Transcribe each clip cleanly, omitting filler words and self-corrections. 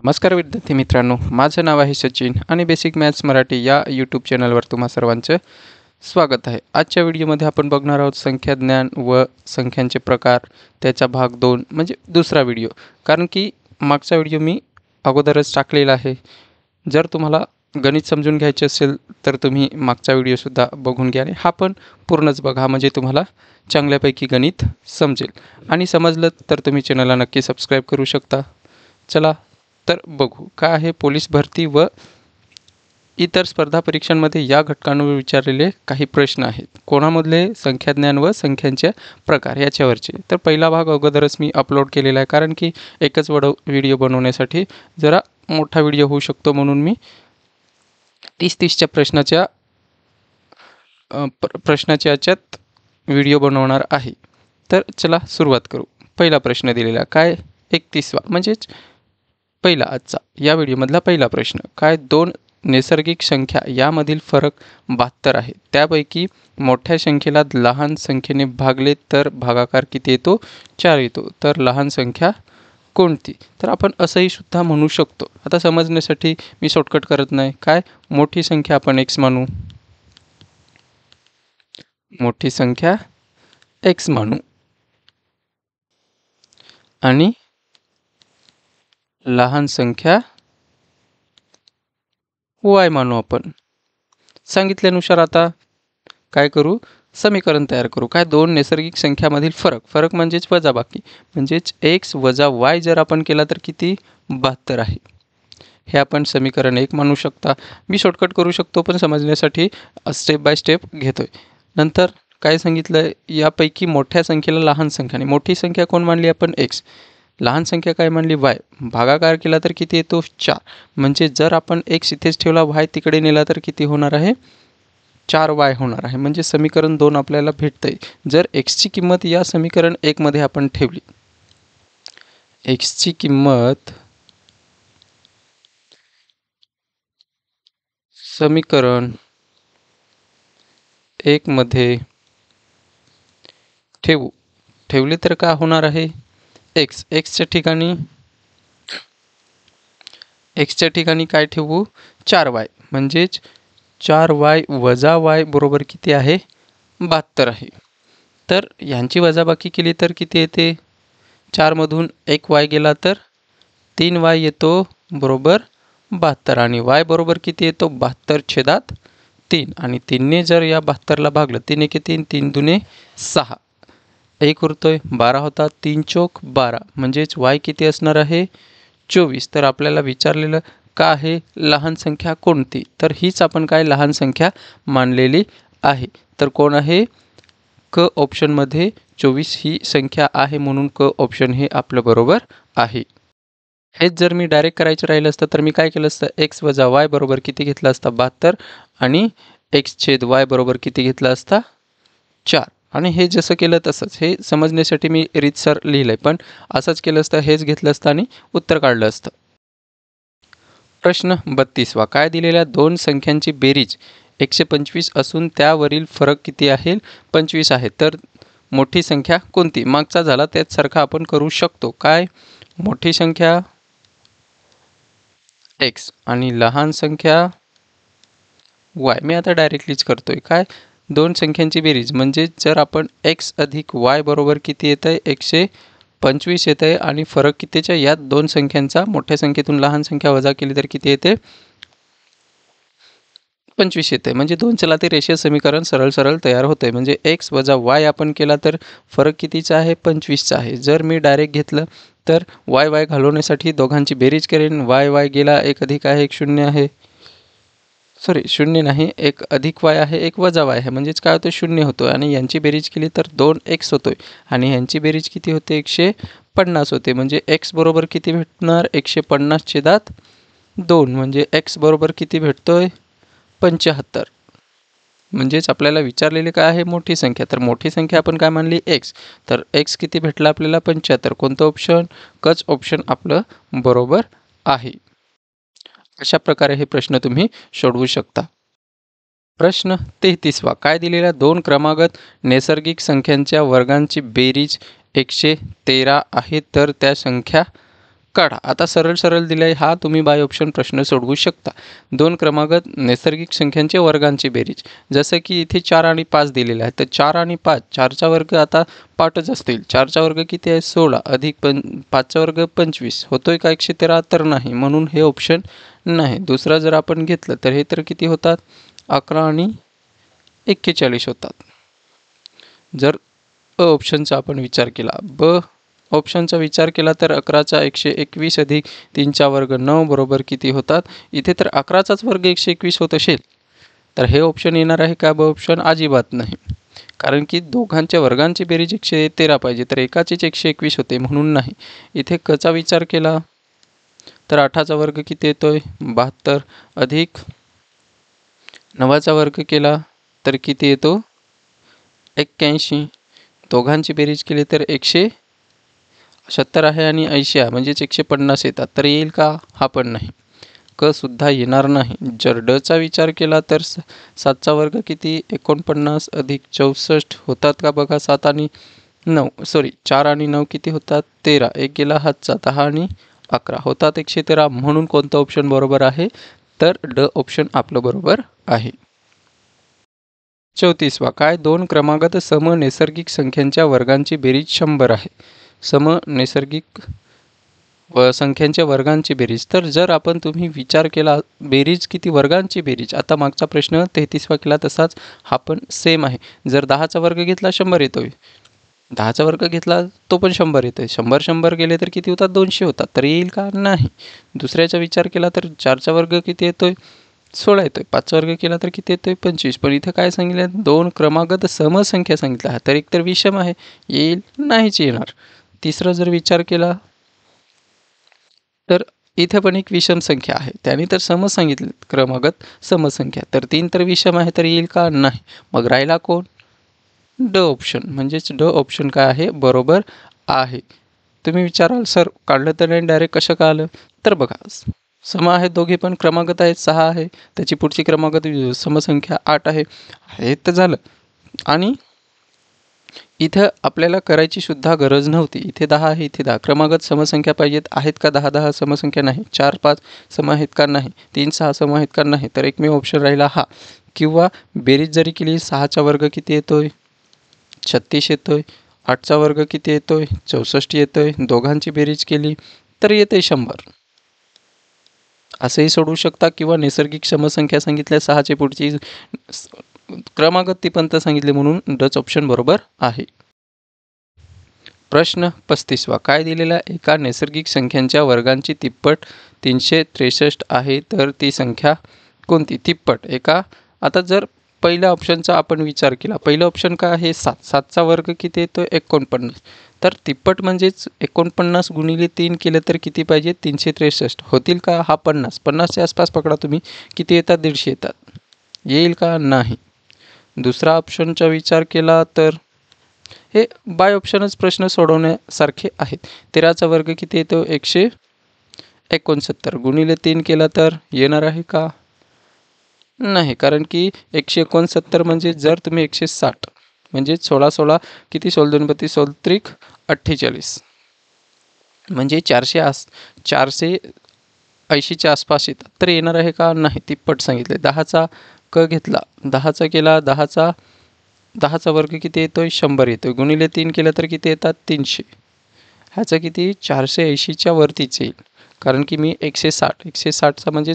नमस्कार विद्यार्थी मित्रांनो, माझं नाव आहे सचिन आणि बेसिक मॅथ्स मराठी या यूट्यूब चॅनलवर तुम्हा सर्वांचं स्वागत आहे. आजच्या व्हिडिओमध्ये आपण बघणार आहोत संख्या ज्ञान व संख्यांचे प्रकार, त्याचा भाग 2 म्हणजे दुसरा व्हिडिओ. कारण की मागचा व्हिडिओ मी अगोदरच टाकलेला आहे. जर तुम्हाला गणित समजून घ्यायचे असेल तर तुम्ही मागचा व्हिडिओसुद्धा बघून घ्या आणि हा पण पूर्णच बघा, म्हणजे तुम्हाला चांगल्यापैकी गणित समजेल. आणि समजलं तर तुम्ही चॅनलला नक्की सबस्क्राईब करू शकता. चला तर बघू काय आहे. पोलीस भरती व इतर स्पर्धा परीक्षांमध्ये या घटकांवर विचारलेले काही प्रश्न आहेत. कोणामधले संख्याज्ञान व संख्यांचे प्रकार याच्यावरचे. तर पहिला भाग अगोदरच मी अपलोड केलेला आहे, कारण की एकच व्हिडिओ बनवण्यासाठी जरा मोठा व्हिडिओ होऊ शकतो, म्हणून मी 30-30च्या प्रश्नाच्या याच्यात व्हिडिओ बनवणार आहे. तर चला सुरुवात करू. पहिला प्रश्न दिलेला काय, 31वा म्हणजेच पहिला आजचा या व्हिडिओमधला पहिला प्रश्न काय, दोन नैसर्गिक संख्या यामधील फरक 72 आहे. त्यापैकी मोठ्या संख्येला लहान संख्येने भागले तर भागाकार किती येतो? 4 येतो. तर लहान संख्या कोणती? तर आपण असंही सुद्धा म्हणू शकतो. आता समजण्यासाठी मी शॉर्टकट करत नाही. काय, मोठी संख्या आपण x मानू, मोठी संख्या x मानू आणि लहान संख्या y मानू. आपण सांगितल्यानुसार आता काय करू, समीकरण तयार करू. काय, दोन नैसर्गिक संख्यामधील फरक म्हणजेच वजाबाकी, म्हणजेच x वजा y जर आपण केला तर किती? 72 आहे. हे आपण समीकरण 1 मानू शकता. मी शॉर्टकट करू शकतो, पण समजण्यासाठी स्टेप बाय स्टेप घेतोय. नंतर काय सांगितलं, यापैकी मोठ्या संख्येला लहान संख्या, आणि मोठी संख्या कोण मानली आपण? x. लहान संख्या काय मानली? y. भागाकार केला तर किती येतो? 4. म्हणजे जर आपण x इथेच ठेवला, y तिकडे नेला तर किती होणार आहे? 4y होणार आहे. म्हणजे समीकरण 2 आपल्याला भेटतंय. जर x ची किंमत या समीकरण 1 मध्ये आपण ठेवली, x ची किंमत समीकरण 1 मध्ये ठेवली तर काय होणार आहे? x च्या ठिकाणी काय ठेवू? 4y. म्हणजेच 4y वजा y बरोबर किती आहे? 72 आहे. तर ह्यांची वजाबाकी केली तर किती येते? 4 मधून 1 y गेला तर 3y येतो, बरोबर 72. आणि y बरोबर किती येतो? 72/3. आणि 3ने जर या 72ला भागलं, 3 एके 3, 3 दुने 6, 1 उरतोय, 12 होता, 3 चोक 12. म्हणजेच y किती असणार आहे? 24. तर आपल्याला विचारलेलं का आहे, लहान संख्या कोणती? तर हीच आपण काय लहान संख्या मानलेली आहे. तर कोण आहे? क ऑप्शनमध्ये 24 ही संख्या आहे, म्हणून क ऑप्शन हे आपलं बरोबर आहे. हेच जर मी डायरेक्ट करायचं राहिलं असतं तर मी काय केलं असतं, x वजा y बरोबर किती घेतला असता? 72. आणि x/y बरोबर किती घेतला असता? 4. आणि हे जसं केलं तसंच, हे समजण्यासाठी मी रीतसर लिहिलंय, पण असंच केलं असतं, हेच घेतलं असतं आणि उत्तर काढलं असतं. प्रश्न 32वा काय, दिलेल्या दोन संख्यांची बेरीज 125 असून त्यावरील फरक किती आहे? 25 आहे. तर मोठी संख्या कोणती? मागचा झाला त्याचसारखा आपण करू शकतो. काय, मोठी संख्या x आणि लहान संख्या y. मी आता डायरेक्टलीच करतोय. काय, दोन संख्यांची बेरीज म्हणजे जर आपण x अधिक y बरोबर किती येत आहे? 125 येत आहे. आणि फरक कितीच्या? यात दोन संख्यांचा, मोठ्या संख्येतून लहान संख्या वजा केली तर किती येते? 25 येते. म्हणजे दोन चलाती रेषीय समीकरण सरळ तयार होते. म्हणजे x वजा y आपण केला तर फरक कितीचा आहे? 25चा आहे. जर मी डायरेक्ट घेतलं तर y घालवण्यासाठी दोघांची बेरीज करेन. y गेला, 1 अधिक आहे, 1 शून्य आहे, सॉरी शून्य नाही, 1 अधिक y आहे, 1 वजा y आहे. म्हणजेच काय होतं? 0 होतो. आणि यांची बेरीज केली तर 2x होतोय. आणि यांची बेरीज किती होते? 150 होते. म्हणजे x बरोबर किती भेटणार? 150/2. म्हणजे x बरोबर किती भेटतोय? 75. म्हणजेच आपल्याला विचारलेली काय आहे? मोठी संख्या. तर मोठी संख्या आपण काय मानली? x. तर x किती भेटला आपल्याला? 75. कोणतं ऑप्शन? कच ऑप्शन आपलं बरोबर आहे. अशा प्रकारे हे प्रश्न तुम्ही सोडवू शकता. प्रश्न 33वा काय, दिलेल्या दोन क्रमागत नैसर्गिक संख्यांच्या वर्गांची बेरीज 113 आहे. तर त्या संख्या काढा. आता सरळ सरळ दिलाय हा तुम्ही बाय ऑप्शन प्रश्न सोडवू शकता. 2 क्रमागत नैसर्गिक संख्यांचे वर्गांची बेरीज. जसं की इथे 4 आणि 5 दिलेले आहे, तर 4 आणि 5, 4चा वर्ग आता 5च असतील. 4चा वर्ग किती आहे 16 अधिक 5चा वर्ग 25 होतोय का 113? तर नाही, म्हणून हे ऑप्शन नाही. दुसरा जर आपण घेतलं तर हे तर किती होतात 11 आणि 41 होतात. जर अ ऑप्शनचा आपण विचार केला, ब ऑप्शनचा विचार केला तर 11चा 121 अधिक 3चा वर्ग 9 बरोबर किती होतात? इथे तर 11चाच वर्ग 121 होत असेल, तर हे ऑप्शन येणार आहे का? ब ऑप्शन अजिबात नाही. कारण की दोघांच्या वर्गांची बेरीज 113 पाहिजे, तर एकाचीच 121 होते, म्हणून नाही. इथे कचा विचार केला तर 8चा वर्ग किती येतोय 72 अधिक 9चा वर्ग केला तर किती येतो 81. दोघांची बेरीज केली तर 170 आहे आणि 80 आहे, म्हणजेच 150 येतात. तर येईल का? हा पण नाही. क सुद्धा येणार नाही. जर डचा विचार केला तर 7चा वर्ग किती 49 अधिक 64 होतात का? बघा 7 आणि 9 4 आणि 9 किती होतात 13. एक गेला हातचा 10 आणि 11 होतात 113. म्हणून कोणतं ऑप्शन बरोबर आहे? तर ड ऑप्शन आपलं बरोबर आहे. 34वा काय? 2 क्रमागत सम नैसर्गिक संख्यांच्या वर्गांची बेरीज 100 आहे. सम नैसर्गिक संख्यांच्या वर्गांची बेरीज. तर जर आपण तुम्ही विचार केला बेरीज किती वर्गांची बेरीज. आता मागचा प्रश्न 33वा केला तसाच हा पण सेम आहे. जर 10चा वर्ग घेतला 100 येतोय, 10चा वर्ग घेतला तो पण 100 येतोय. 100 गेले तर किती होतात 200 होतात. तर येईल का? नाही. दुसऱ्याचा विचार केला तर 4चा वर्ग किती येतोय 16 येतोय. 5चा वर्ग केला तर किती येतोय 25. पण इथं काय सांगितलं 2 क्रमागत समसंख्या सांगितल्या, तर एक तर विषम आहे, येईल नाहीच येणार. तिसरा जर विचार केला तर इथे पण एक विषम संख्या आहे, त्याने तर सम सांगितले क्रमागत समसंख्या, तर 3 तर विषम आहे, तर येईल का? नाही. मग राहिला कोण? ड ऑप्शन. म्हणजेच ड ऑप्शन काय आहे बरोबर आहे. तुम्ही विचाराल सर काढलं तर नाही डायरेक्ट कसं कळालं? तर बघा सम आहेत दोघे पण, क्रमागत आहेत 6 आहे, त्याची पुढची क्रमागत समसंख्या 8 आहे, हे तर झालं. आणि इथं आपल्याला करायची सुद्धा गरज नव्हती. इथे 10 आहे, इथे 10. क्रमागत समसंख्या पाहिजेत. आहेत का 10-10 समसंख्या? नाही. 4-5 सम आहेत का? नाही. 3-6 सम आहेत का? नाही. तर एकमेव ऑप्शन राहिला हा. किंवा बेरीज जरी केली 6चा वर्ग किती येतोय 36 येतोय, 8चा वर्ग किती येतोय 64 येतोय. दोघांची बेरीज केली तर येते 100. असंही सोडवू शकता. किंवा नैसर्गिक समसंख्या सांगितल्या 6ची पुढची क्रमागत ती पण सांगितले, म्हणून डच ऑप्शन बरोबर आहे. प्रश्न 35वा काय दिलेला? एका नैसर्गिक संख्यांच्या वर्गांची तिप्पट 363 आहे, तर ती संख्या कोणती? तिप्पट एका. आता जर पहिल्या ऑप्शनचा आपण विचार केला, पहिलं ऑप्शन काय आहे 7. 7चा वर्ग किती येतो 49. तर तिप्पट म्हणजेच 49 गुणिले 3 केलं तर किती पाहिजे 363 होतील का? हा 50. 50च्या आसपास पकडा तुम्ही, किती येतात 150 येतात. येईल का? नाही. दुसरा ऑप्शनचा विचार केला तर हे बाय ऑप्शनच प्रश्न सोडवण्यासारखे आहेत. 13चा वर्ग किती येतो 169 गुणिले 3 केला तर येणार आहे का? नाही. कारण की 169 म्हणजे जर तुम्ही 160 म्हणजे 16 किती 16 2 32 16 त्रिक 48 म्हणजे 480च्या आसपास येतात. तर येणार आहे का? नाही. तिप्पट सांगितले. 10चा क घेतला, 10चा केला, 10चा वर्ग किती येतोय 100 येतोय. गुणिले 3 केलं तर किती येतात 300. ह्याचं किती 480च्या वरतीच येईल. कारण की मी 160चा म्हणजे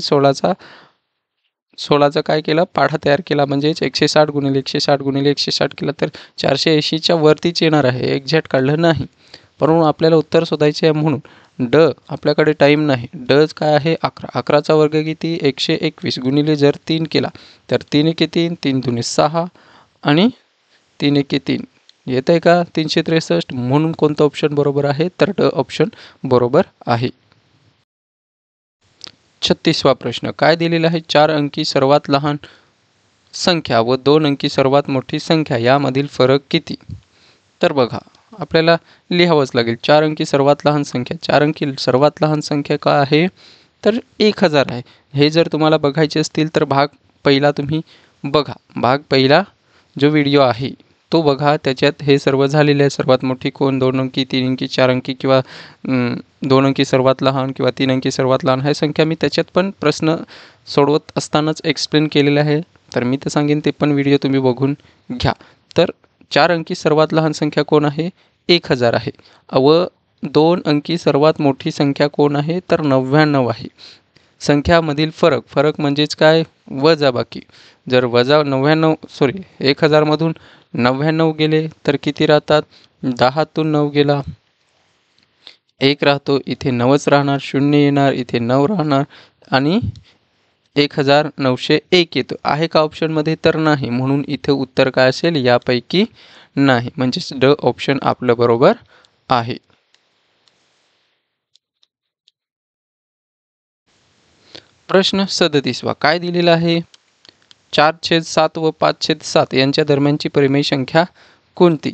16चा काय केला पाढा तयार केला, म्हणजेच 160 गुणिले 160 गुणिले 160 केला तर 480च्या वरतीच येणार आहे. एक्झॅक्ट काढलं नाही, परंतु आपल्याला उत्तर शोधायचे आहे, म्हणून ड आपल्याकडे टाईम नाही. ड काय आहे 11. 11चा वर्ग किती 121 गुणिले जर 3 केला तर 3 एके 3 3 दुणे 6 आणि 3 एके 3 येत आहे का 363. म्हणून कोणतं ऑप्शन बरोबर आहे? तर ड ऑप्शन बरोबर आहे. 36वा प्रश्न काय दिलेला आहे? 4 अंकी सर्वात लहान संख्या व 2 अंकी सर्वात मोठी संख्या यामधील फरक किती? तर बघा आपल्याला लिहावंच लागेल. 4 अंकी सर्वात लहान संख्या, 4 अंकी सर्वात लहान संख्या काय आहे? तर 1000 आहे. हे जर तुम्हाला बघायचे असतील तर भाग पहिला तुम्ही बघा. भाग पहिला जो व्हिडिओ आहे तो बघा. त्याच्यात हे सर्व झालेले आहे. सर्वात मोठी कोण, 2 अंकी, 3 अंकी, 4 अंकी किंवा 2 अंकी सर्वात लहान किंवा 3 अंकी सर्वात लहान, ह्या संख्या मी त्याच्यात पण प्रश्न सोडवत असतानाच एक्सप्लेन केलेलं आहे. तर मी तर सांगेन ते पण व्हिडिओ तुम्ही बघून घ्या. तर 4 अंकी सर्वात लहान संख्या कोण आहे? 1000 आहे. व 2 अंकी सर्वात मोठी संख्या कोण आहे? तर 99 आहे. संख्यामधील फरक म्हणजेच काय? वजाबाकी. जर वजा 1000मधून 99 गेले तर किती राहतात? 10तून 9 गेला 1 राहतो. इथे 9च राहणार, 0 येणार, इथे 9 राहणार आणि 1901 येतो. आहे का ऑप्शनमध्ये? तर नाही. म्हणून इथे उत्तर काय असेल? यापैकी नाही. म्हणजेच ड ऑप्शन आपलं बरोबर आहे. प्रश्न 37वा काय दिलेला आहे? 4/7 व 5/7 यांच्या दरम्यानची परिमेय संख्या कोणती?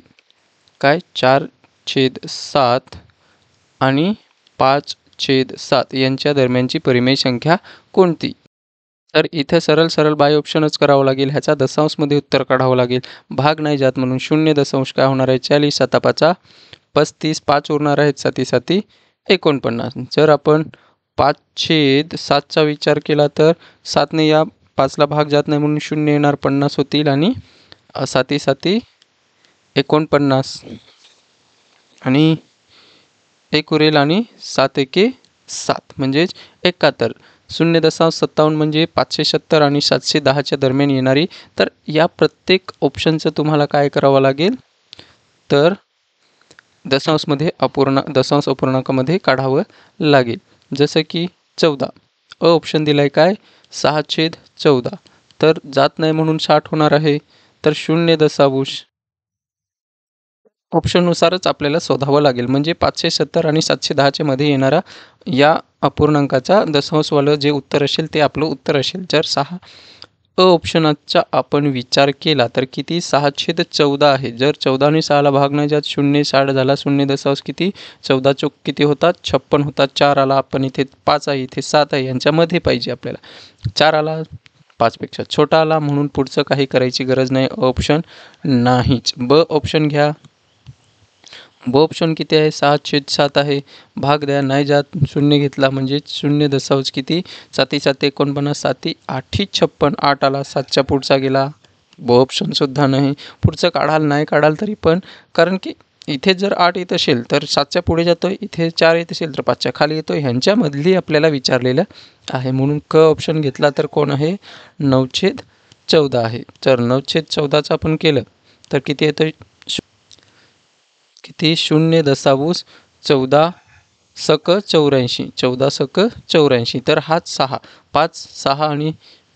काय? 4/7 आणि 5/7 यांच्या दरम्यानची परिमेय संख्या कोणती? तर इथे सरळ बाय ऑप्शनच करावं लागेल. ह्याचा दशांशमध्ये उत्तर काढावं लागेल. भाग नाही जात म्हणून 0 काय होणार आहे? 40, 7 35, 5 उरणार आहेत, 7 49. जर आपण 5/7चा विचार केला तर 7ने या 5ला भाग जात नाही म्हणून 0 येणार, 50 होतील आणि 7 49 आणि 1 उरेल आणि 7 7 म्हणजेच 71. 0.57 म्हणजे 570 आणि 710च्या दरम्यान येणारी. तर या प्रत्येक ऑप्शनचं तुम्हाला काय करावं लागेल? तर दशांश अपूर्णांकामध्ये काढावं लागेल. जसं की 14 ऑप्शन दिलाय काय? 6/14. तर जात नाही म्हणून 60 होणार आहे. तर 0 ऑप्शननुसारच आपल्याला शोधावं लागेल. म्हणजे 570 आणि 710च्या मध्ये येणारा या अपूर्णांकाचा दशांशवालं जे उत्तर असेल ते आपलं उत्तर असेल. जर 6 ऑप्शनचा आपण विचार केला तर किती? 6/14 आहे. जर 14 आणि 6ला भाग नाही जात, 0 60 झाला, 0 किती? 14 चोक किती होतात? 56 होतात. 4 आला, आपण इथे 5 आहे, इथे 7 आहे, यांच्यामध्ये पाहिजे आपल्याला. 4 आला, 5पेक्षा छोटा आला म्हणून पुढचं काही करायची गरज नाही. ऑप्शन नाहीच. ब ऑप्शन घ्या. ब ऑप्शन किती आहे? 6/7 आहे. भाग द्या, नाही जात, 0 घेतला म्हणजे 0 किती? 7 49, 7 8 56. 8 आला, 7च्या पुढचा गेला. ब ऑप्शनसुद्धा नाही. पुढचं नाही काढाल तरी पण, कारण की इथे जर 8 येत असेल तर 7च्या पुढे जातोय, इथे 4 येत असेल तर 5च्या खाली येतोय. ह्यांच्यामधली आपल्याला विचारलेलं आहे म्हणून क ऑप्शन घेतला तर कोण आहे? 9/14 आहे. जर 9/14चं आपण केलं तर किती येतोय? किती? 0.14 सक 84. 14 सक 84. तर हाच 6 5 6 आणि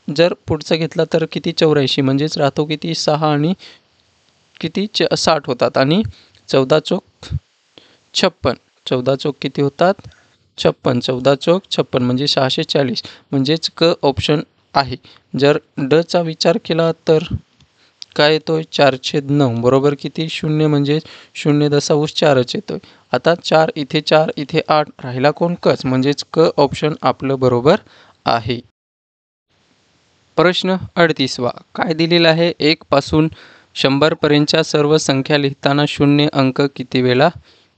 जर पुढचं घेतला तर किती? 84 म्हणजेच राहतो किती? 6 आणि किती? 60 होतात आणि 14 चोक 56. 14 चोक किती होतात? 56. 14 चोक 56 म्हणजे 640. म्हणजेच क ऑप्शन आहे. जर डचा विचार केला तर काय येतोय? 4/9 बरोबर किती? 0 म्हणजे 0.4च येतोय. आता 4 इथे 8 राहिला कोण? कच. म्हणजेच क ऑप्शन आपलं बरोबर आहे. प्रश्न 38वा काय दिलेला आहे? 1 पासून 100 पर्यंतच्या सर्व संख्या लिहिताना 0 अंक किती वेळा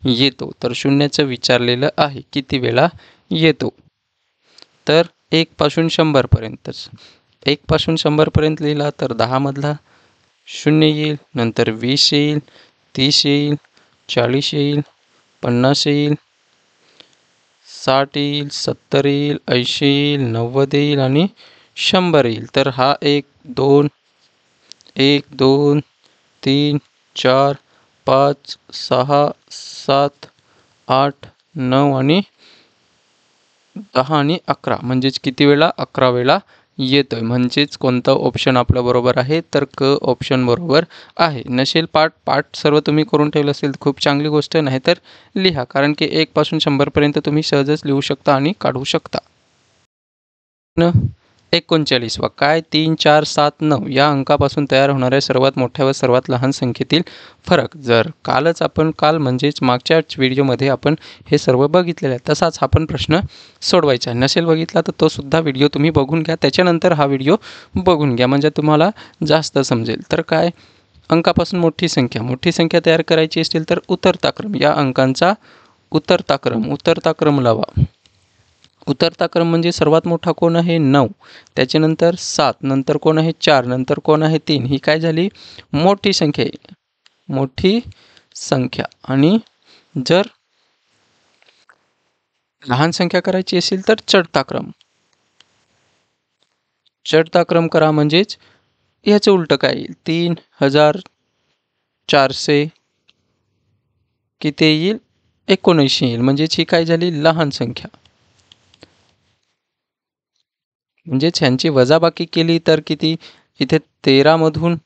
येतो? तर 0चं विचारलेलं आहे. किती वेळा येतो? तर 1 पासून 100 पर्यंतच. 1 पासून 100 पर्यंत लिहिला तर 10 मधला 0 येईल, नंतर 20 येईल, 30 येईल, 40 येईल, 50 येईल, 60 येईल, 70 येईल, 80 येईल, 90 येईल आणि 100 येईल. तर हा 1 2 3 4 5 6 7 8 9 आणि 10 आणि 11 म्हणजेच किती वेळा? 11 वेळा येतोय. म्हणजेच कोणतं ऑप्शन आपलं बरोबर आहे? तर क ऑप्शन बरोबर आहे. नसेल पाठ सर्व तुम्ही करून ठेवलं असेल तर खूप चांगली गोष्ट, नाही तर लिहा, कारण की 1 पासून 100 पर्यंत तुम्ही सहजच लिहू शकता आणि काढू शकता. 39वा काय? 3 4 7 9 या अंकापासून तयार होणाऱ्या सर्वात मोठ्या व सर्वात लहान संख्येतील फरक. जर काल म्हणजेच मागच्याच व्हिडिओमध्ये आपण हे सर्व बघितलेलं आहे, तसाच हा पण प्रश्न सोडवायचा आहे. नसेल बघितला तर तो सुद्धा व्हिडिओ तुम्ही बघून घ्या, त्याच्यानंतर हा व्हिडिओ बघून घ्या म्हणजे तुम्हाला जास्त समजेल. तर काय? अंकापासून मोठी संख्या तयार करायची असेल तर उतरता क्रम, या अंकांचा उतरता क्रम लावा. उतरता क्रम म्हणजे सर्वात मोठा कोण आहे 9, त्याच्यानंतर 7, नंतर कोण आहे 4, नंतर कोण आहे 3. ही काय झाली मोठी संख्या आहे, मोठी संख्या. आणि जर लहान संख्या करायची असेल तर चढता क्रम करा. म्हणजेच ह्याचं उलटं काय येईल, 3400 किती येईल 79 येईल. म्हणजेच ही काय झाली लहान संख्या. म्हणजेच ह्यांची वजाबाकी केली तर किती, इथे 13 मधून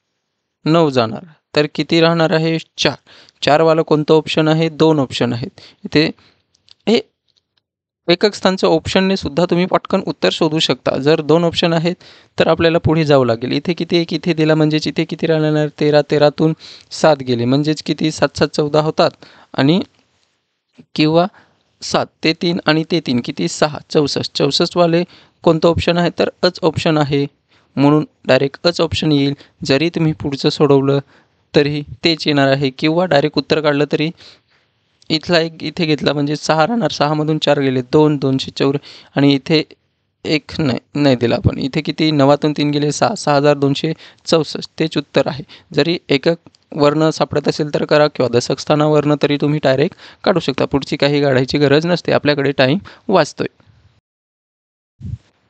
9 जाणार तर किती राहणार आहे 4. 4 वाला कोणतं ऑप्शन आहे, 2 ऑप्शन आहेत. इथे हे एकक स्थानचं ऑप्शनने सुद्धा तुम्ही पटकन उत्तर शोधू शकता. जर 2 ऑप्शन आहेत तर आपल्याला पुढे जावं लागेल. इथे किती एक इथे दिला, म्हणजेच इथे किती राहणार 13, 13तून 7 गेले, म्हणजेच किती 7 7 14 होतात. आणि किंवा 7 ते 3 आणि ते 3 किती 6 64. 64 वाले कोणतं ऑप्शन आहे तर अच ऑप्शन आहे, म्हणून डायरेक्ट अच ऑप्शन येईल. जरी तुम्ही पुढचं सोडवलं तरी तेच येणार आहे, किंवा डायरेक्ट उत्तर काढलं तरी इथला एक इथे घेतला म्हणजे 6 राहणार. 6 मधून 4 गेले 2, 204. आणि इथे एक नाही दिला आपण. इथे किती 9तून 3 गेले 6, 6264. तेच उत्तर आहे. जरी एकक वर्ण सापडत असेल तर करा, किंवा दशक स्थानावरनं तरी तुम्ही डायरेक्ट काढू शकता. पुढची काही काढायची गरज नसते, आपल्याकडे टाईम वाचतोय.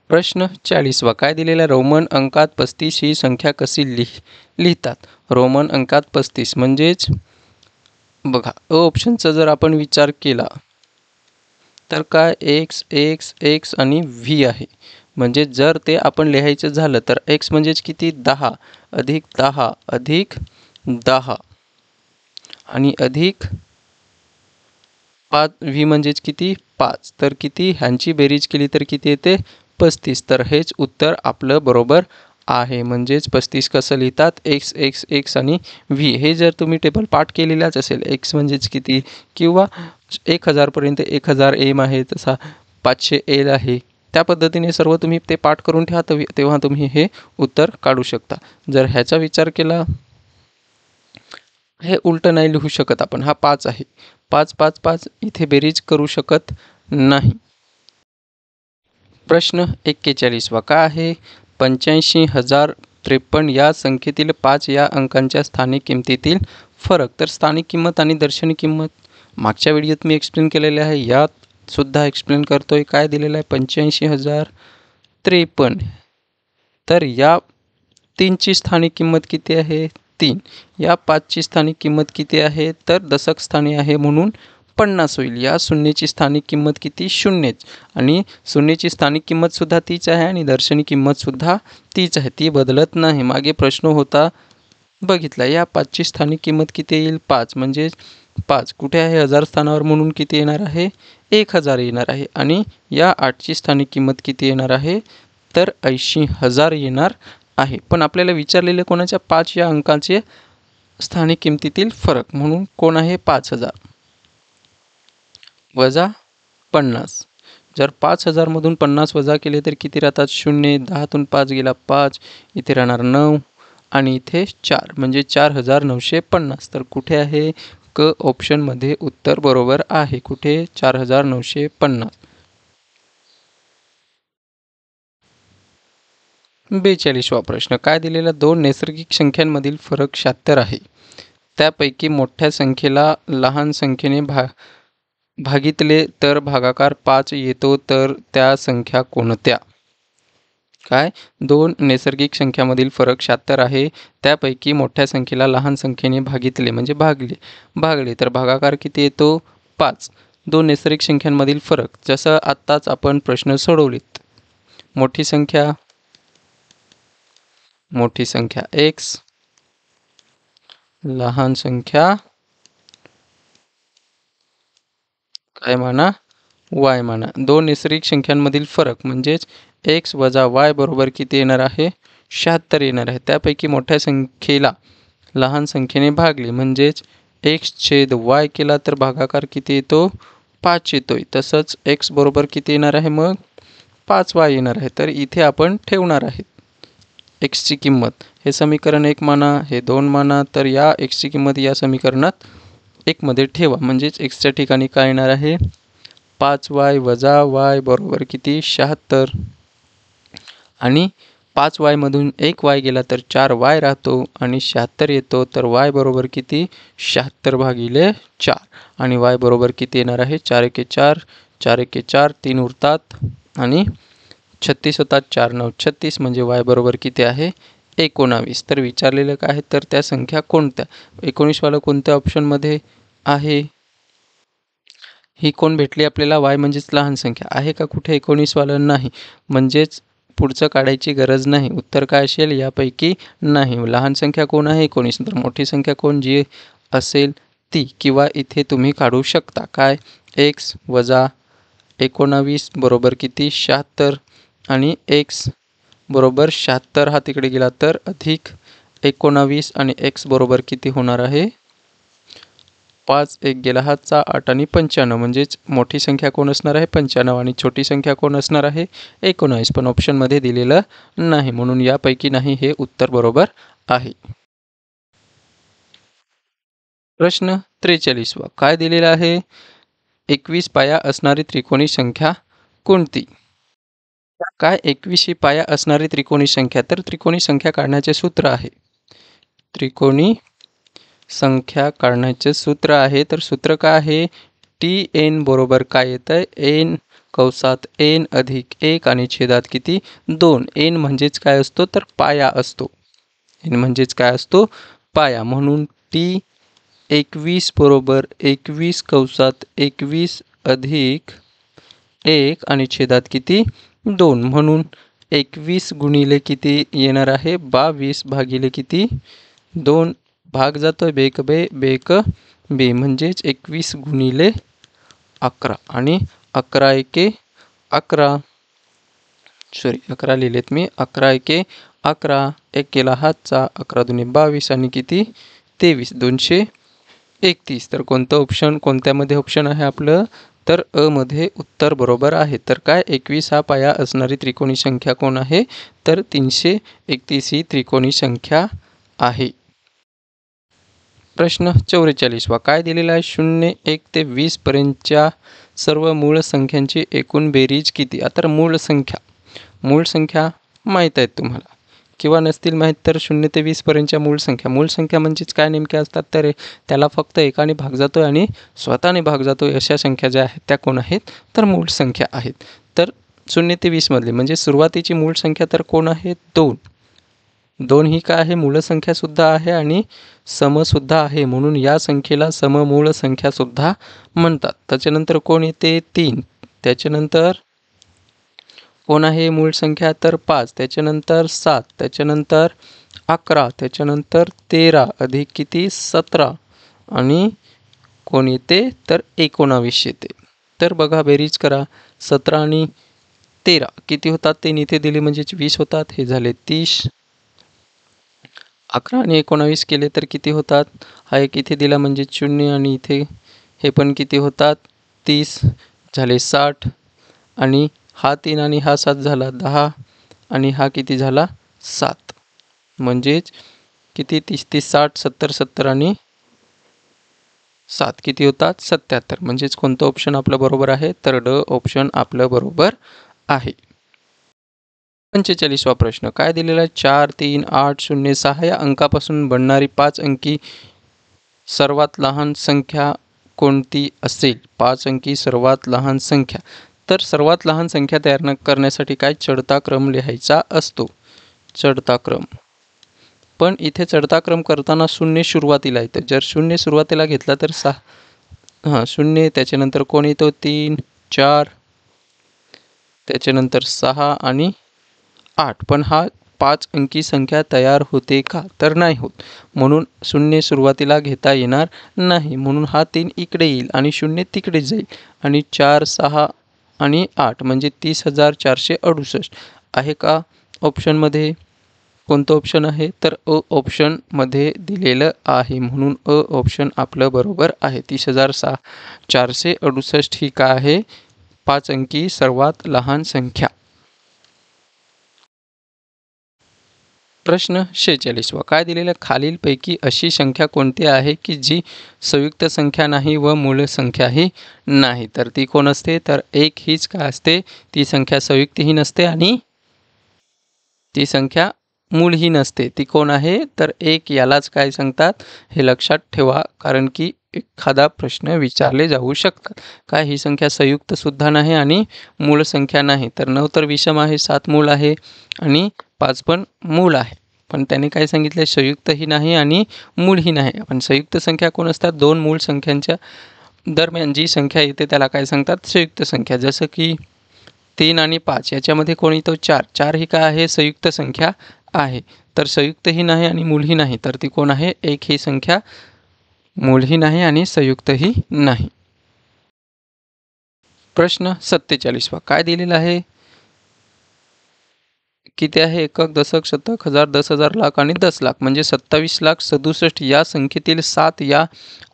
प्रश्न 40वा काय दिलेला, रोमन अंकात 35 ही संख्या कशी लिहितात. रोमन अंकात 35 म्हणजेच बघा अ ऑप्शनचा जर आपण विचार केला तर काय एक्स एक्स एक्स आणि व्ही आहे. म्हणजे जर ते आपण लिहायचं झालं तर एक्स म्हणजेच किती 10 अधिक 10 अधिक 10 आणि अधिक 5, व्ही म्हणजेच किती 5. तर किती ह्यांची बेरीज केली तर किती येते 35. तर हेच उत्तर आपलं बरोबर आहे. म्हणजेच 35 कसं लिहितात, एक्स एक्स एक्स आणि व्ही. हे जर तुम्ही टेबल पाठ केलेलाच असेल, एक्स म्हणजेच किती, किंवा 1000पर्यंत 1000 एम आहे, तसा 500 एल आहे, त्या पद्धतीने सर्व तुम्ही ते पाठ करून ठेवा, तेव्हा तुम्ही हे उत्तर काढू शकता. जर ह्याचा विचार केला, हे उलटं नाही लिहू शकत आपण. हा 5 आहे, 5 5 5 इथे बेरीज करू शकत नाही. प्रश्न 41वा काय आहे, 85,053 या संख्येतील 5 या अंकांच्या स्थानिक किमतीतील फरक. तर स्थानिक किंमत आणि दर्शनी किंमत मागच्या व्हिडिओत मी एक्सप्लेन केलेले आहे, यात सुद्धा एक्सप्लेन करतोय. काय दिलेलं आहे 85,053. तर या 3ची स्थानिक किंमत किती आहे 3. या 5ची स्थानिक किंमत किती आहे तर दशक स्थानी आहे, म्हणून 50 होईल. या शून्याची स्थानिक किंमत किती 0, आणि शून्याची स्थानिक किंमतसुद्धा तीच आहे आणि दर्शनी किंमतसुद्धा तीच आहे, ती बदलत नाही. मागे प्रश्न होता बघितला. या 5ची स्थानिक किंमत किती येईल 5, म्हणजे 5 कुठे आहे 1000 स्थानावर, म्हणून किती येणार आहे 1000 येणार आहे. आणि या 8ची स्थानिक किंमत किती येणार आहे तर 80,000 येणार आहे. पण आपल्याला विचारलेले कोणाच्या 5 या अंकाचे स्थानिक किमतीतील फरक, म्हणून कोण आहे 5000 वजा 50. जर 5000 मधून 50 वजा केले तर किती राहतात 0. 10तून 5 गेला 5, इथे राहणार 9 आणि इथे 4, म्हणजे 4950. तर कुठे आहे क ऑप्शनमध्ये उत्तर बरोबर आहे. कुठे 4950. 42वा प्रश्न काय दिलेला, 2 नैसर्गिक संख्यांमधील फरक 76 आहे. त्यापैकी मोठ्या संख्येला लहान संख्येने भागितले तर भागाकार 5 येतो, तर त्या संख्या कोणत्या. काय 2 नैसर्गिक संख्यामधील फरक 76 आहे. त्यापैकी मोठ्या संख्येला लहान संख्येने भागितले म्हणजे भागले तर भागाकार किती येतो 5. 2 नैसर्गिक संख्यांमधील फरक, जसं आत्ताच आपण प्रश्न सोडवलेत. मोठी संख्या x, लहान संख्या काय म्हणा y म्हणा. 2 नैसर्गिक संख्यांमधील फरक म्हणजेच x वजा y बरोबर किती येणार आहे 76 येणार आहे. त्यापैकी मोठ्या संख्येला लहान संख्येने भागले म्हणजेच x/y केला तर भागाकार किती येतो 5 येतोय. तसंच x बरोबर किती येणार आहे मग 5y येणार आहे. तर इथे आपण ठेवणार आहेत एक्सची किंमत, हे समीकरण 1 माना, हे 2 माना, तर या एक्सची किंमत या समीकरणात 1 मध्ये ठेवा. म्हणजेच एक्सच्या ठिकाणी काय येणार आहे, 5y वजा y बरोबर किती, 76. आणि 5y मधून 1y गेला तर 4y राहतो आणि 76 येतो. तर y बरोबर किती, 76 भागिले 4. आणि y बरोबर किती येणार आहे, 4 एके 4, 4 एके 4, 3 उरतात आणि 36 होतात, 4 9 36, म्हणजे y बरोबर किती आहे, 19. तर विचारलेलं काय आहे, तर त्या संख्या कोणत्या, 19 वाला कोणत्या ऑप्शनमध्ये आहे. ही कोण भेटली आपल्याला, y म्हणजेच लहान संख्या आहे का कुठे 19 वाला, नाही. म्हणजेच पुढचं काढायची गरज नाही. उत्तर काय असेल, यापैकी नाही. लहान संख्या कोण आहे, 19. तर मोठी संख्या कोण, जी असेल ती. किंवा इथे तुम्ही काढू शकता काय, x वजा 19 बरोबर किती, 76. आणि x बरोबर 76 हा तिकडे गेला तर अधिक 19 आणि x बरोबर किती होणार आहे, 5 एक गेला हातचा 8 आणि 95, म्हणजेच मोठी संख्या कोण असणार आहे, 95 आणि छोटी संख्या कोण असणार आहे, 19. पण ऑप्शनमध्ये दिलेलं नाही, म्हणून यापैकी नाही हे उत्तर बरोबर आहे. प्रश्न 43 काय दिलेला आहे, 21 पाया असणारी त्रिकोणी संख्या कोणती. काय 21 ही पाया असणारी त्रिकोणी संख्या, तर त्रिकोणी संख्या काढण्याचे सूत्र आहे. त्रिकोणी संख्या काढण्याचे सूत्र आहे. तर सूत्र काय आहे, TN बरोबर काय येतं आहे, n कौसात n अधिक 1 आणि छेदात किती, 2. n म्हणजेच काय असतो, तर पाया असतो. n म्हणजेच काय असतो, पाया. म्हणून T21 बरोबर 21 कौसात 21 अधिक 1 आणि छेदात किती, 2. म्हणून 21 गुणिले किती येणार आहे, 22 भागिले किती, 2. भाग जातोय, बेक बे बेक बे, म्हणजेच 21 गुणिले 11 आणि 11 एके 11, सॉरी 11 लिहिलेत मी, 11 एके 11, एक केला हातचा, 11 दुने 22 आणि किती 23, 231. तर कोणतं ऑप्शन, कोणत्यामध्ये ऑप्शन आहे आपलं, तर अ मध्ये उत्तर बरोबर आहे. तर काय 21 हा पाया असणारी त्रिकोणी संख्या कोण आहे, तर 331 ही त्रिकोणी संख्या आहे. प्रश्न 44 काय दिलेला आहे, 0 1 ते 20 पर्यंतच्या सर्व मूळ संख्यांची एकूण बेरीज किती. आता मूळ संख्या माहीत आहेत तुम्हाला, किंवा नसतील माहीत तर 0 ते 20 पर्यंतच्या मूळ संख्या म्हणजेच काय नेमक्या असतात, तर त्याला फक्त एकाने भाग जातोय आणि स्वतःने भाग जातोय अशा संख्या ज्या आहेत त्या कोण आहेत, तर मूळ संख्या आहेत. तर 0 ते 20 मधले म्हणजे सुरुवातीची मूळ संख्या तर कोण आहे, 2. 2 ही काय आहे, मूळ संख्या सुद्धा आहे आणि समसुद्धा आहे, म्हणून या संख्येला सममूळ संख्या सुद्धा म्हणतात. त्याच्यानंतर कोण येते, 3. त्याच्यानंतर कोण आहे मूळ संख्या, तर 5. त्याच्यानंतर 7. त्याच्यानंतर 11. त्याच्यानंतर 13 अधिक किती, 17 आणि कोण येते, तर 19 येते. तर बघा बेरीज करा, 17 आणि 13 किती होतात, ते इथे दिले म्हणजे 20 होतात, हे झाले 30. 11 आणि 19 केले तर किती होतात, हा एक इथे दिला म्हणजे 0 आणि इथे हे पण किती होतात, 30 झाले 60 आणि हा 3 आणि हा 7 झाला 10 आणि हा किती झाला 7, म्हणजेच किती 30 30 60 70 70 आणि 7 किती होतात 77. म्हणजेच कोणतं ऑप्शन आपलं बरोबर आहे, तर ड ऑप्शन आपलं बरोबर आहे. 45 प्रश्न काय दिलेला आहे, 4 3 8 0 6 या अंकापासून बनणारी 5 अंकी सर्वात लहान संख्या कोणती असेल. 5 अंकी सर्वात लहान संख्या, तर सर्वात लहान संख्या तयार करण्यासाठी काय चढता क्रम लिहायचा असतो, चढता क्रम. पण इथे चढता क्रम करताना 0 सुरुवातीला येतं. जर 0 सुरुवातीला घेतला तर 0, त्याच्यानंतर कोण येतो 3 4, त्याच्यानंतर 6 आणि 8. पण हा 5 अंकी संख्या तयार होते का, तर नाही होत. म्हणून 0 सुरुवातीला घेता येणार नाही, म्हणून हा 3 इकडे येईल आणि 0 तिकडे जाईल आणि 4 6 आणि 8 म्हणजे 30,468 आहे का ऑप्शनमध्ये. कोणतं ऑप्शन आहे, तर अ ऑप्शनमध्ये दिलेलं आहे, म्हणून अ ऑप्शन आपलं बरोबर आहे. 30,468 ही काय आहे, 5 अंकी सर्वात लहान संख्या. प्रश्न 46वा काय दिलेलं खालीलपैकी अशी संख्या कोणती आहे की जी संयुक्त संख्या नाही व मूळ संख्याही नाही? तर ती कोण असते? तर एक हीच काय असते? ती संख्या संयुक्तही नसते आणि ती संख्या मूळही नसते. ती कोण आहे? तर एक यालाच काय सांगतात? हे लक्षात ठेवा, कारण की एखादा प्रश्न विचारले जाऊ शकतात. काय ही संख्या संयुक्त सुद्धा नाही आणि मूळ संख्या नाही. तर 9 तर विषम आहे, 7 मूळ आहे आणि 5 पण मूळ आहे. पण त्याने काय सांगितलं? संयुक्तही नाही आणि मूळही नाही. पण संयुक्त संख्या कोण असतात? 2 मूळ संख्यांच्या दरम्यान जी संख्या येते त्याला काय सांगतात? संयुक्त संख्या. जसं की 3 आणि 5 याच्यामध्ये कोण येतो? 4. 4 ही काय आहे? संयुक्त संख्या आहे. तर संयुक्तही नाही आणि मूळही नाही. तर ती कोण आहे? 1 ही संख्या मूळही नाही आणि संयुक्तही नाही. प्रश्न 47वा काय दिलेला आहे? किती आहे? एकक, दशक, शतक, हजार, 10,000, लाख आणि 10 लाख म्हणजे 27,67,000 या संख्येतील 7 या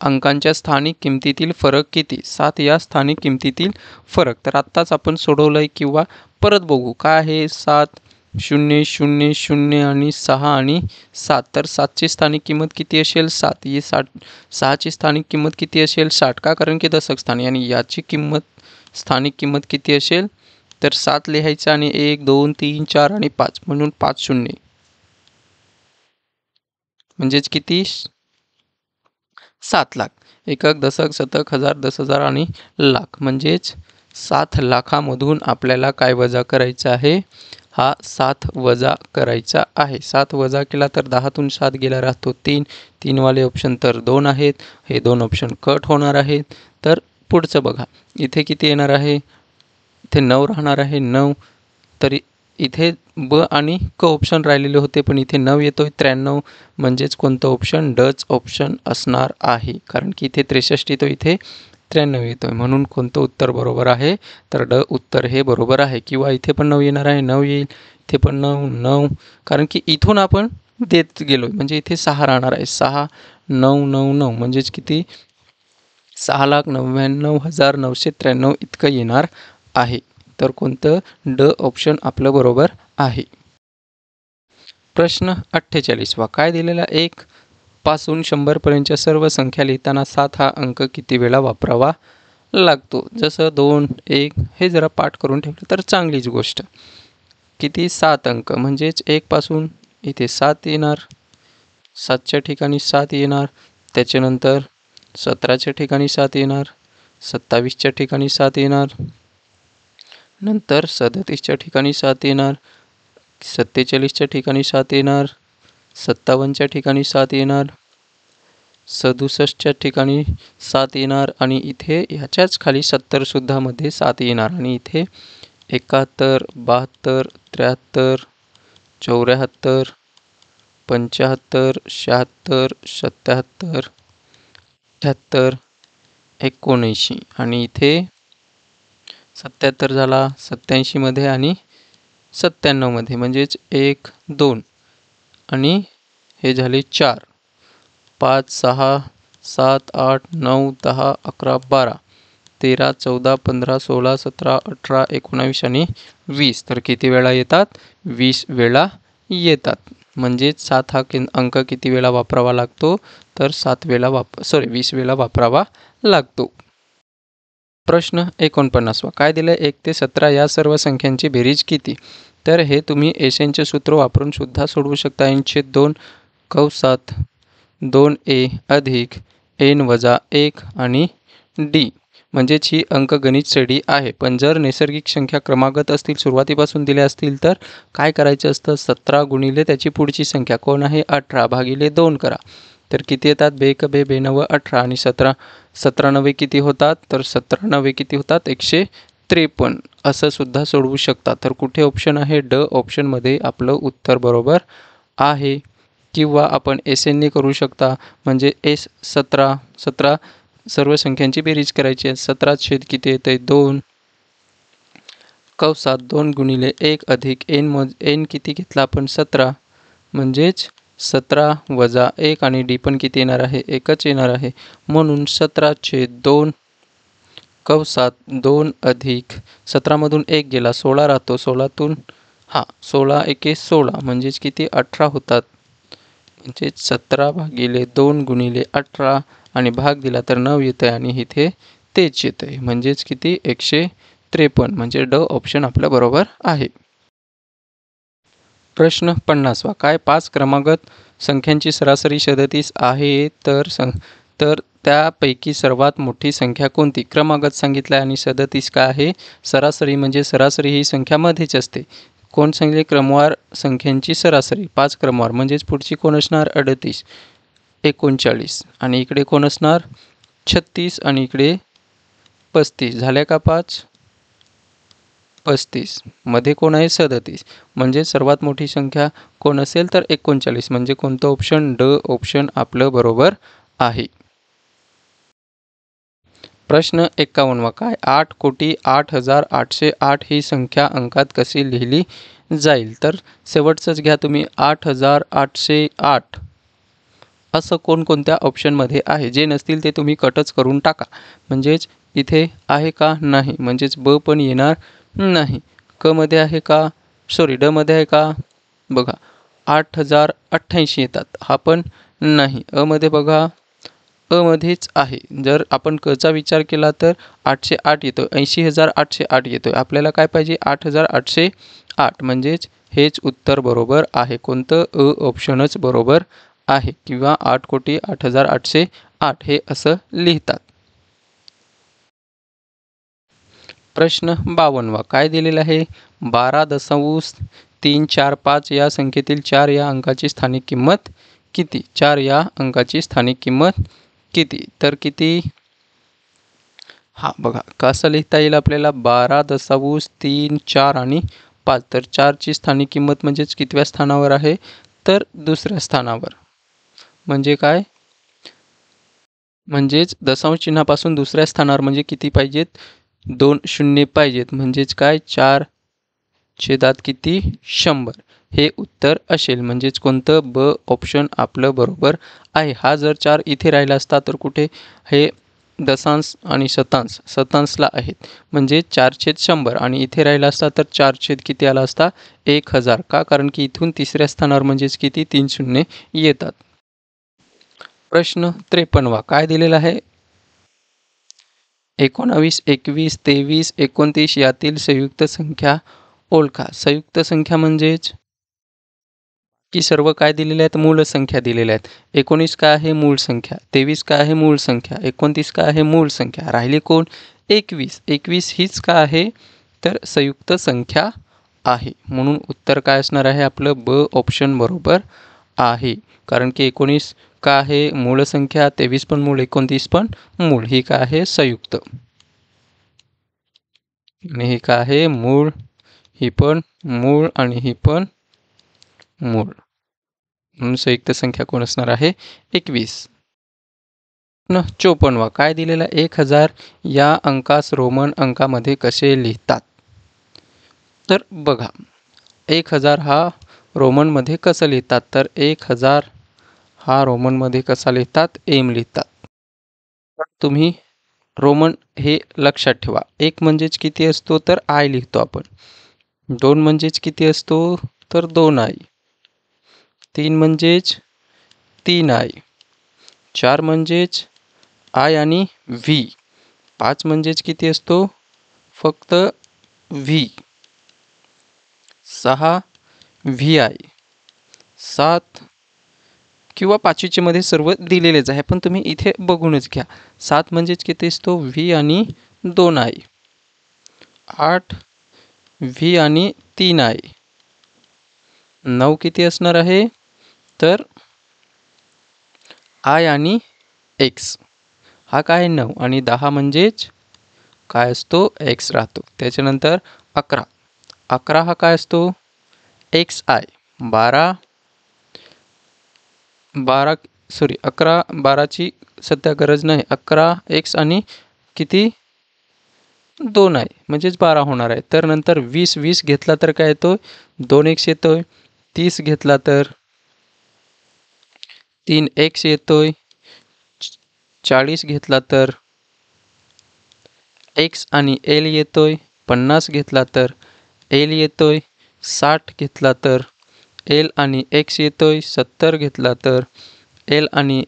अंकांच्या स्थानिक किमतीतील फरक किती? 7 या स्थानिक किमतीतील फरक. तर आत्ताच आपण सोडवलंय किंवा परत बघू. काय आहे? 7, 0, 0, 0 आणि 6 आणि 7. तर 7ची स्थानिक किंमत किती असेल? 7. ही 6ची स्थानिक किंमत किती असेल? 60. का? कारण की दशक स्थानी आणि याची स्थानिक किंमत किती असेल? तर 7 लिहायचं आणि 1, 2, 3, 4 आणि 5 म्हणून 5 शून्य म्हणजेच किती? 7 लाख. एकक, दशक, शतक, हजार, 10,000 आणि लाख म्हणजेच 7 लाखामधून आपल्याला काय वजा करायचं आहे? हा 7 वजा करायचा आहे. 7 वजा केला तर 10तून 7 गेला राहतो 3. 3 वाले ऑप्शन तर 2 आहेत. हे 2 ऑप्शन कट होणार आहेत. तर पुढचं बघा. इथे किती येणार आहे? इथे 9 राहणार आहे 9. तरी इथे ब आणि क ऑप्शन राहिलेले होते, पण इथे 9 येतोय 93 म्हणजेच कोणतं ऑप्शन? डच ऑप्शन असणार आहे. कारण की इथे 63 येतो, इथे 93 येतोय. म्हणून कोणतं उत्तर बरोबर आहे? तर ड उत्तर हे बरोबर आहे. किंवा इथे पण 9 येणार आहे, 9 येईल. इथे पण 9, 9. कारण की इथून आपण देत गेलो म्हणजे इथे 6 राहणार आहे. 6, 9, 9, 9 म्हणजेच किती? 6,99,993 इतकं येणार आहे. तर कोणतं? ड ऑप्शन आपलं बरोबर आहे. प्रश्न 48वा काय दिलेला? 1 पासून 100 पर्यंतच्या सर्व संख्या लिहिताना 7 हा अंक किती वेळा वापरावा लागतो? जसं 2, 1 हे जरा पाठ करून ठेवलं तर चांगलीच गोष्ट. किती? 7 अंक म्हणजेच 1 पासून इथे 7 येणार, 7च्या ठिकाणी 7 येणार, त्याच्यानंतर 17च्या ठिकाणी 7 येणार, 27च्या ठिकाणी 7 येणार, नंतर 37च्या ठिकाणी 7 येणार, 47च्या ठिकाणी 7 येणार, 57च्या ठिकाणी 7 येणार, 67च्या ठिकाणी 7 येणार आणि इथे ह्याच्याच खाली 70सुद्धा मध्ये 7 येणार आणि इथे 71, 72, 73, 74, 75, 76, 77, 78, 79 आणि इथे 77 झाला, 87मध्ये आणि 97मध्ये म्हणजेच 1, 2 आणि हे झाले 4, 5, 6, 7, 8, 9, 10, 11, 12, 13, 14, 15, 16, 17, 18, 19 आणि 20. तर किती वेळा येतात? 20 वेळा येतात. म्हणजेच 7 हा अंक किती वेळा वापरावा लागतो? तर 20 वेळा वापरावा लागतो. प्रश्न 49वा काय दिलं? 1 ते 17 या सर्व संख्यांची बेरीज किती? तर हे तुम्ही एशेनचे सूत्र वापरून सुद्धा सोडवू शकता. n/2 कंसात 2a अधिक n वजा 1 आणि d म्हणजेच ही अंकगणित श्रेणी आहे. पण जर नैसर्गिक संख्या क्रमागत असतील, सुरुवातीपासून दिल्या असतील तर काय करायचं असतं? 17 गुणिले त्याची पुढची संख्या कोण आहे? 18 भागिले 2 करा. तर किती येतात? 2 × 2 = 9, 18 आणि 17 9 किती होतात? तर 17 9 किती होतात? 153 असं सुद्धा सोडवू शकता. तर कुठे ऑप्शन आहे? ड ऑप्शनमध्ये आपलं उत्तर बरोबर आहे. किंवा आपण एसएनने करू शकता. म्हणजे 17 सर्व संख्यांची बेरीज करायची आहे. 17 छेद किती येते? 2 कंसात 2 गुणिले 1 अधिक n किती घेतला आपण? 17 म्हणजेच 17 वजा 1 आणि डी पण किती येणार आहे? 1च येणार आहे. म्हणून 17/2 कंसात 2 अधिक 17मधून 1 गेला 16 राहतो. 16तून हां, 16 एके 16 म्हणजेच किती 18 होतात. म्हणजे 17/2 गुणिले 18 आणि भाग दिला तर 9 येतं आहे आणि इथे तेच येतं आहे. म्हणजेच किती 153 म्हणजे ड ऑप्शन आपलं बरोबर आहे. प्रश्न 50वा काय 5 क्रमागत संख्यांची सरासरी 37 आहे तर त्यापैकी सर्वात मोठी संख्या कोणती? क्रमागत सांगितलं आहे आणि 37 काय आहे? सरासरी म्हणजे सरासरी ही संख्या मध्येच असते. कोण सांगितले? क्रमवार संख्यांची सरासरी 5 क्रमवार म्हणजेच पुढची कोण असणार? 38 39 आणि इकडे कोण असणार? 36 आणि इकडे 35 झाल्या का 5? 35 मध्ये कोण आहे? 37 म्हणजे सर्वात मोठी संख्या कोण असेल तर 39 म्हणजे कोणतं ऑप्शन? ड ऑप्शन आपलं बरोबर आहे. प्रश्न 51वा काय 8,08,808 ही संख्या अंकात कशी लिहिली जाईल? तर शेवटचंच घ्या तुम्ही 8,808 असं कोणकोणत्या ऑप्शनमध्ये आहे. जे नसतील ते तुम्ही कटच करून टाका. म्हणजेच इथे आहे का? नाही. म्हणजेच ब पण येणार नाही. क मध्ये आहे का? सॉरी ड मध्ये आहे का? बघा 8,088 येतात. हा पण नाही. अ मध्ये बघा अमध्येच आहे. जर आपण कचा विचार केला तर 808 येतो. 80,808 येतो. आपल्याला काय पाहिजे? 8,808 म्हणजेच हेच उत्तर बरोबर आहे. कोणतं? अ ऑप्शनच बरोबर आहे किंवा 8,08,808 हे असं लिहितात. प्रश्न 52वा काय दिलेला आहे? 12.345 या संख्येतील 4 या अंकाची स्थानिक किंमत किती? 4 या अंकाची स्थानिक किंमत किती? तर किती? हां बघा कसं लिहिता येईल आपल्याला 12.34 आणि 5 तर 4ची स्थानिक किंमत म्हणजेच कितव्या स्थानावर आहे? तर दुसऱ्या स्थानावर. म्हणजे काय? म्हणजेच दशांश चिन्हापासून दुसऱ्या स्थानावर म्हणजे किती पाहिजेत? 2 शून्य पाहिजेत. म्हणजेच काय? 4 छेदात किती? 100 हे उत्तर असेल. म्हणजेच कोणतं? ब ऑप्शन आपलं बरोबर आहे. हा जर 4 इथे राहिला असता तर कुठे? हे दशांश आणि शतांशला आहेत. म्हणजे 4/100 आणि इथे राहिला असता तर 4 किती आला असता? 1000 का? कारण की इथून तिसऱ्या स्थानावर म्हणजेच किती? 3 शून्य येतात. प्रश्न 53वा काय दिलेला आहे? 19, 21, 23, 29 यातील संयुक्त संख्या ओळखा. संयुक्त संख्या म्हणजेच की सर्व काय दिलेले आहेत? मूळ संख्या दिलेल्या आहेत. 19 काय आहे? मूळ संख्या. 23 काय आहे? मूळ संख्या. 29 काय आहे? मूळ संख्या. राहिली कोण? 21. 21 हीच काय आहे? तर संयुक्त संख्या आहे. म्हणून उत्तर काय असणार आहे आपलं? ब ऑप्शन बरोबर आहे. कारण की 19 का आहे? मूळ संख्या. 23 पण मूळ. 29 पण मूळ. ही काय आहे? संयुक्त. आणि ही काय आहे? मूळ. ही पण मूळ आणि ही पण मूळ. म्हणून संयुक्त संख्या कोण असणार आहे? 21. 54वा काय दिलेला? 1000 या अंकास रोमन अंकामध्ये कसे लिहितात? तर बघा 1000 हा रोमनमध्ये कसं लिहितात? तर 1000 हा रोमनमध्ये कसा लिहितात? एम लिहितात. तुम्ही रोमन हे लक्षात ठेवा. 1 म्हणजेच किती असतो? तर आय लिहितो आपण. 2 म्हणजेच किती असतो? तर 2 आय. 3 म्हणजेच 3 आय. 4 म्हणजेच आय आणि व्ही. 5 म्हणजेच किती असतो? फक्त व्ही. 6 V I. 7 किंवा 5वीचे मध्ये सर्व दिलेलेच आहे. पण तुम्ही इथे बघूनच घ्या. 7 म्हणजेच किती असतो? व्ही आणि 2 आय. 8 व्ही आणि 3 आय. 9 किती असणार आहे? तर आय आणि एक्स. हा काय 9 आणि 10 म्हणजेच काय असतो? एक्स राहतो. त्याच्यानंतर 11. 11 हा काय असतो? X I. 12 11 12ची सध्या गरज नाही. 11 एक्स आणि किती? 2 आहे म्हणजेच 12 होणार आहे. तर नंतर 20 घेतला तर काय येतो? 2 एक्स येतोय. 30 घेतला तर 3 एक्स येतोय. 40 घेतला तर एक्स आणि एल येतोय. 50 घेतला तर एल येतोय. 60 घेतला तर एल आणि एक्स येतोय. 70 घेतला तर एल आणि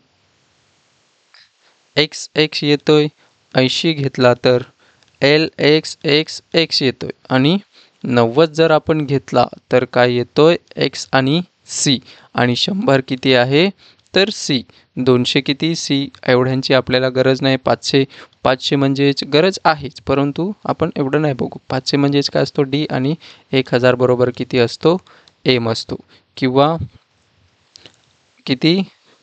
एक्स एक्स येतोय. 80 घेतला तर एल एक्स एक्स एक्स येतोय. आणि 90 जर आपण घेतला तर काय येतोय? एक्स आणि सी. आणि 100 किती आहे? तर सी. 200 किती? सी. एवढ्यांची आपल्याला गरज नाही. 500 500 म्हणजेच गरज आहेच, परंतु आपण एवढं नाही बघू. 500 म्हणजेच काय असतो? डी. आणि 1000 बरोबर किती असतो? एम असतो. किंवा किती?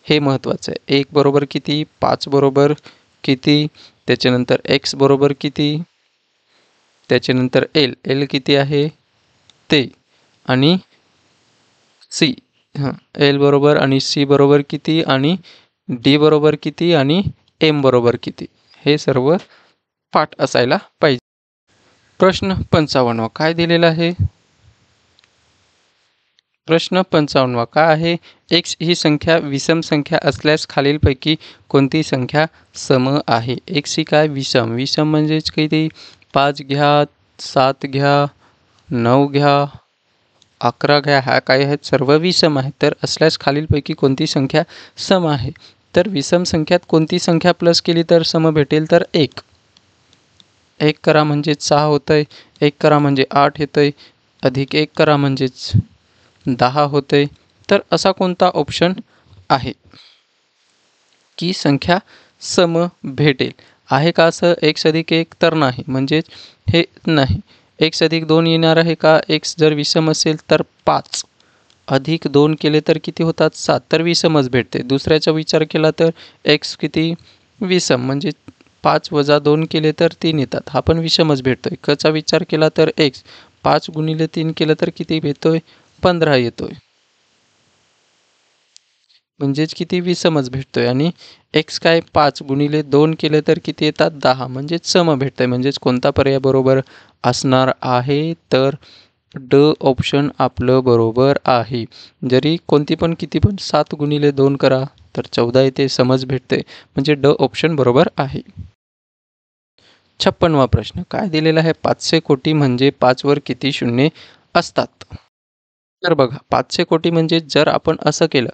हे महत्त्वाचं आहे. 1 बरोबर किती? 5 बरोबर किती? त्याच्यानंतर एक्स बरोबर किती? त्याच्यानंतर एल. एल किती आहे? ते. आणि सी. एल बरोबर आणि सी बरोबर किती? आणि डी बरोबर किती? आणि एम बरोबर किती? हे सर्व पाठ असायला पाहिजे. प्रश्न 55 काय दिलेला आहे? प्रश्न 55 काय आहे? एक्स ही संख्या विषम संख्या असल्यास खालीलपैकी कोणती संख्या सम आहे? एक्स ही काय? विषम. विषम म्हणजेच किती? 5 घ्या, 7 घ्या, 9 घ्या, 11 घ्या, ह्या काय आहेत? सर्व विषम आहेत. तर असल्यास खालीलपैकी कोणती संख्या सम आहे? तर विषम संख्यात कोणती संख्या प्लस केली तर सम भेटेल? तर 1. 1 करा म्हणजेच 6 होतंय. 1 करा म्हणजे 8 येतंय. अधिक 1 करा म्हणजेच 10 होते. तर असा कोणता ऑप्शन आहे की संख्या सम भेटेल? आहे का असं? एक्स अधिक 1 तर नाही, म्हणजेच हे नाही. एक्स अधिक 2 येणार आहे का? एक्स जर विषम असेल तर 5 अधिक 2 केले तर किती होतात? 7. तर विषमच भेटते. दुसऱ्याचा विचार केला तर एक्स किती? विषम, म्हणजे 5 वजा 2 केले तर 3 येतात. हा पण विषमच भेटतोय. कचा विचार केला तर एक्स 5 गुणिले 3 केलं तर किती येतोय? 15 येतोय. म्हणजेच किती? विषमच भेटतोय. आणि एक्स काय? 5 गुणिले 2 केले तर किती येतात? 10. म्हणजेच सम भेटतंय. म्हणजेच कोणता पर्याय बरोबर असणार आहे? तर ड ऑप्शन आपलं बरोबर आहे. जरी कोणती पण किती पण 7 गुणिले 2 करा तर 14 येते. समज भेटते. म्हणजे ड ऑप्शन बरोबर आहे. 56वा प्रश्न काय दिलेला आहे? 500 कोटी म्हणजे 5 वर किती शून्य असतात? तर बघा, 500 कोटी म्हणजे जर आपण असं केलं,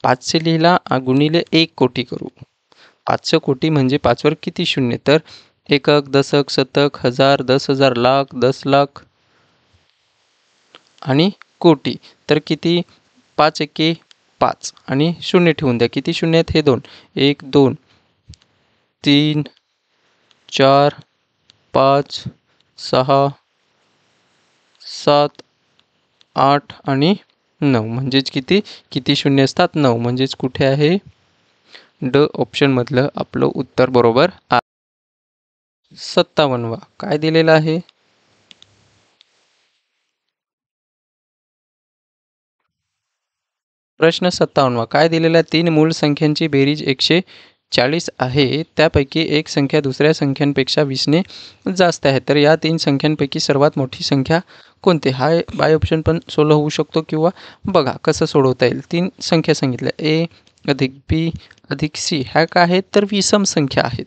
500 लिहिला गुणिले 1 कोटी करू. 500 कोटी म्हणजे 5 वर किती शून्य? तर एकक, दशक, शतक, हजार, 10,000, लाख, 10 लाख आणि कोटी. तर किती? 5 एके 5 आणि शून्य ठेवून द्या. किती शून्य आहेत? हे 2. 1, 2, 3, 4, 5, 6, 7, 8 आणि 9. म्हणजेच किती? किती शून्य असतात? 9. म्हणजेच कुठे आहे? ड ऑप्शनमधलं आपलं उत्तर बरोबर आहे. 57वा काय दिलेलं आहे? प्रश्न 57 काय दिलेला आहे? 3 मूळ संख्यांची बेरीज 140 आहे. त्यापैकी एक संख्या दुसऱ्या संख्यांपेक्षा 20ने जास्त आहे. तर या 3 संख्यांपैकी सर्वात मोठी संख्या कोणती? हा बाय ऑप्शन पण सोल्व होऊ शकतो किंवा बघा कसं सोडवता येईल. 3 संख्या सांगितल्या, ए अधिक बी अधिक सी. ह्या काय आहेत? तर विषम संख्या आहेत.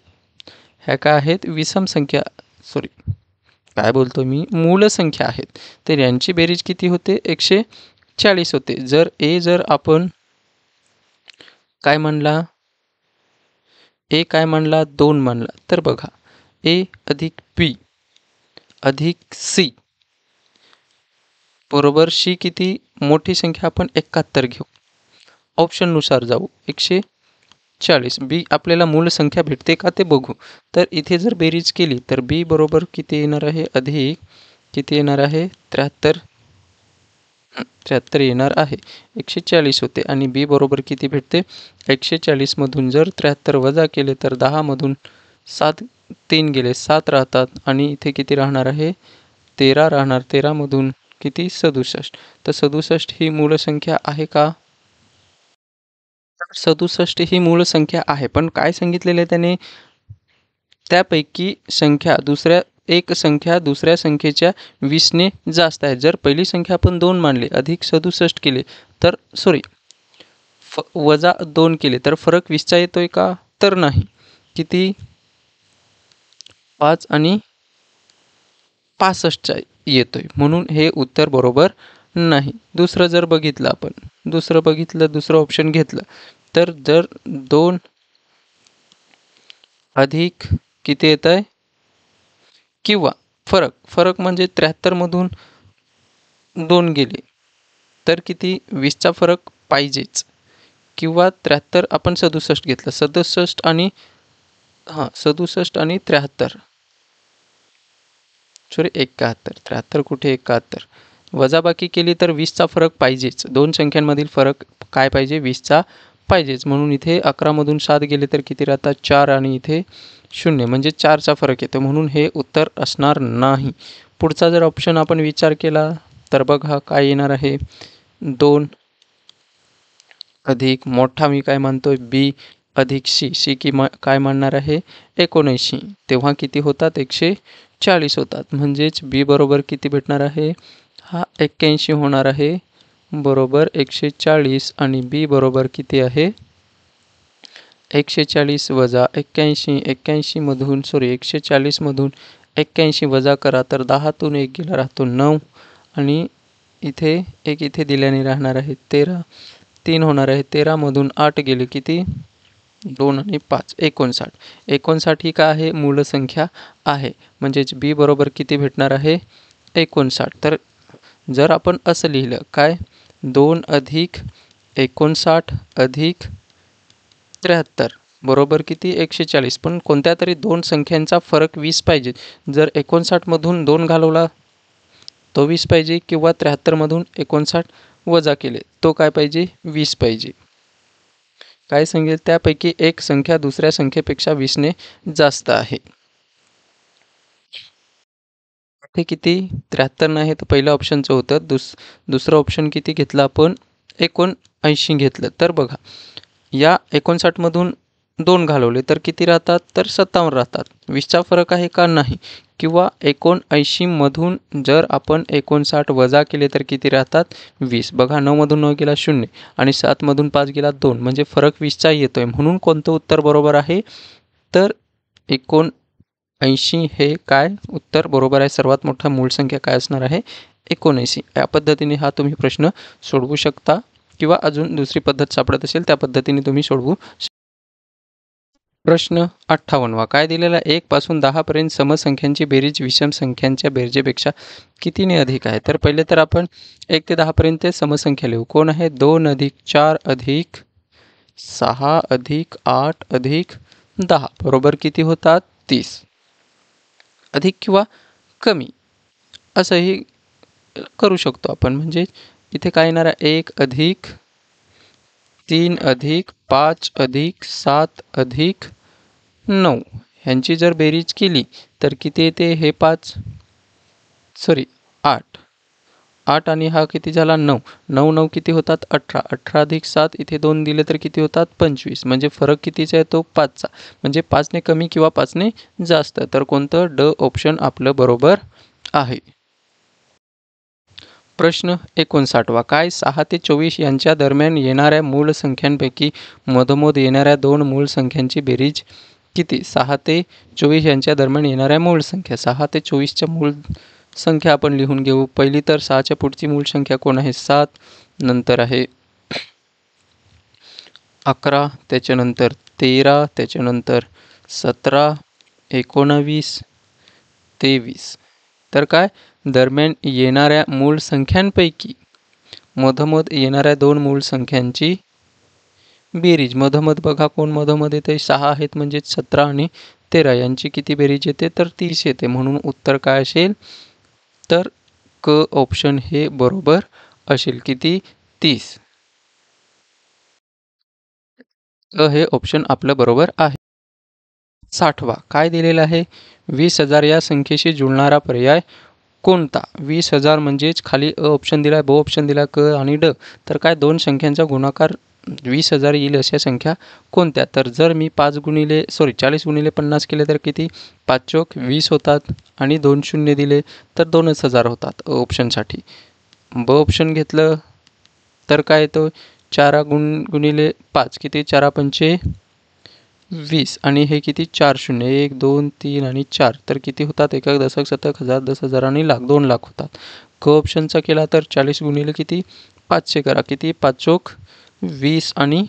ह्या काय आहेत? विषम संख्या, सॉरी काय बोलतो मी? मूळ संख्या आहेत. तर यांची बेरीज किती होते? 140 होते. जर आपण काय म्हणला? ए काय म्हणला? 2 म्हणला. तर बघा, ए अधिक बी अधिक सी बरोबर शी किती? मोठी संख्या आपण 71 घेऊ. ऑप्शननुसार जाऊ. 140. बी आपल्याला मूळ संख्या भेटते का ते बघू. तर इथे जर बेरीज केली तर बी बरोबर किती येणार आहे? अधिक किती येणार आहे? 73 येणार आहे. 140 होते आणि बी बरोबर किती भेटते? 140 मधून जर 73 वजा केले तर 10 मधून 7 3 गेले 7 राहतात आणि इथे किती राहणार आहे? 13 राहणार. 13 मधून किती? 67. तर 67 ही मूळ संख्या आहे का? 67 ही मूळ संख्या आहे. पण काय सांगितलेलं आहे त्याने? त्यापैकी एक संख्या दुसऱ्या संख्येच्या 20ने जास्त आहे. जर पहिली संख्या आपण 2 मानली अधिक 67 केले तर सॉरी वजा 2 केले तर फरक 20चा येतोय का? तर नाही. किती? 5 आणि 65चा येतोय, म्हणून हे उत्तर बरोबर नाही. दुसरं जर बघितलं आपण, दुसरं ऑप्शन घेतलं तर जर 2 अधिक किती येत आहे किंवा फरक म्हणजे 73 मधून 2 गेले तर किती 20चा फरक पाहिजेच, किंवा 73 आपण 67 घेतलं, 67 आणि 73 सॉरी 71, 73 कुठे 71, वजाबाकी केली तर 20चा फरक पाहिजेच. दोन संख्यांमधील फरक काय पाहिजे 20चा पाहिजेच, म्हणून इथे 11 मधून 7 गेले तर किती राहतात 4 आणि इथे 0 म्हणजे 4चा फरक येतो, म्हणून हे उत्तर असणार नाही. पुढचा जर ऑप्शन आपण विचार केला तर बघा काय येणार आहे, 2 अधिक मोठा मी काय मानतोय बी अधिक सी की काय मानणार आहे 79, तेव्हा किती होतात 140 होतात, म्हणजेच बी बरोबर किती भेटणार आहे हा 81 होणार आहे, बरोबर 140, आणि बी बरोबर किती आहे 140 वजा 81, 81 मधून 140 मधून 81 वजा करा तर 10तून 1 गेला राहतो 9, आणि इथे एक इथे दिल्याने राहणार आहे 13, 3 होणार आहे, 13 मधून 8 गेले किती 2 आणि 5 59, 59 ही काय आहे मूळ संख्या आहे, म्हणजेच बी बरोबर किती भेटणार आहे 59. तर जर आपण असं लिहिलं काय 2 अधिक 59 अधिक 73 बरोबर किती 140, पण कोणत्या तरी दोन संख्यांचा फरक 20 पाहिजे. जर 59 मधून 2 घालवला तो 20 पाहिजे, किंवा 73 मधून 59 वजा केले तो काय पाहिजे 20 पाहिजे. काय सांगेल त्यापैकी एक संख्या दुसऱ्या संख्येपेक्षा 20ने जास्त आहे. हे किती 73 नाही तर पहिल्या ऑप्शनचं होतं, दुसरं ऑप्शन किती घेतलं आपण 79 घेतलं. तर बघा या 59 मधून 2 घालवले तर किती राहतात तर 57 राहतात, 20चा फरक आहे का नाही, किंवा 79 मधून जर आपण 59 वजा केले तर किती राहतात 20, बघा 9 मधून 9 गेला 0 आणि 7 मधून 5 गेला 2, म्हणजे फरक 20चा येतोय, म्हणून कोणतं उत्तर बरोबर आहे तर 79 हे काय उत्तर बरोबर आहे. सर्वात मोठा मूळ संख्या काय असणार आहे 79. या पद्धतीने हा तुम्ही प्रश्न सोडवू शकता, किंवा अजून दुसरी पद्धत सापडत असेल त्या पद्धतीने तुम्ही सोडवू. प्रश्न 58 काय दिलेला 1 पासून 10 पर्यंत समसंख्यांची बेरीज विषम संख्यांच्या बेरजेपेक्षा कितीने अधिक आहे. तर पहिले तर आपण 1 ते 10 पर्यंत समसंख्या लिहू. कोण आहे 2 अधिक 4 अधिक 6 अधिक 8 अधिक 10 बरोबर किती होतात 30, अधिक किंवा कमी असंही करू शकतो आपण. म्हणजे इथे काय येणार आहे 1 अधिक 3 अधिक 5 अधिक 7 अधिक 9 ह्यांची जर बेरीज केली तर किती येते हे 8 आणि हा किती झाला 9, 9 9 किती होतात 18, 18 अधिक 7 इथे 2 दिले तर किती होतात 25, म्हणजे फरक कितीचा आहे तो 5चा, म्हणजे 5ने कमी किंवा 5ने जास्त. तर कोणतं ड ऑप्शन आपलं बरोबर आहे. प्रश्न 59 काय 6 ते 24 यांच्या दरम्यान येणाऱ्या मूळ संख्यांपैकी मधोमध येणाऱ्या दोन मूळ संख्यांची बेरीज किती. 6 ते 24 यांच्या दरम्यान येणाऱ्या मूळ संख्या, 6 ते 24च्या मूळ संख्या आपण लिहून घेऊ. पहिली तर 6च्या पुढची मूळ संख्या कोण आहे 7, नंतर आहे 11, त्याच्यानंतर 13, त्याच्यानंतर 17, 19, 23. तर काय दरम्यान येणाऱ्या मूळ संख्यांपैकी मधोमध येणाऱ्या दोन मूळ संख्यांची बेरीज, मधोमध बघा कोण मधोमध येते 6 आहेत म्हणजे 17 आणि 13 यांची किती बेरीज येते तर 30 येते, म्हणून उत्तर काय असेल तर क ऑप्शन हे बरोबर असेल. किती 30, हे ऑप्शन आपलं बरोबर आहे. 60 काय दिलेलं आहे 20,000 या संख्येशी जुळणारा पर्याय कोणता. 20,000 म्हणजेच खाली अ ऑप्शन दिला आहे, ब ऑप्शन दिला क आणि ड, तर काय दोन संख्यांचा गुणाकार 20,000 येईल अशा संख्या कोणत्या. तर जर मी 40 गुणिले 50 केले तर किती 5 चोक 20 होतात, आणि 2 शून्य दिले तर 2,000 होतात अ ऑप्शनसाठी. ब ऑप्शन घेतलं तर काय येतो 4 गुणिले 5 किती 4 पंचे 20 आणि हे किती 4 शून्य 1 2 3 आणि 4 तर किती होतात एकक दशक शतक हजार 10,000 आणि लाख 2 लाख होतात. क ऑप्शनचा केला तर 40 गुणिले किती 500 करा किती 5 चोक 20 आणि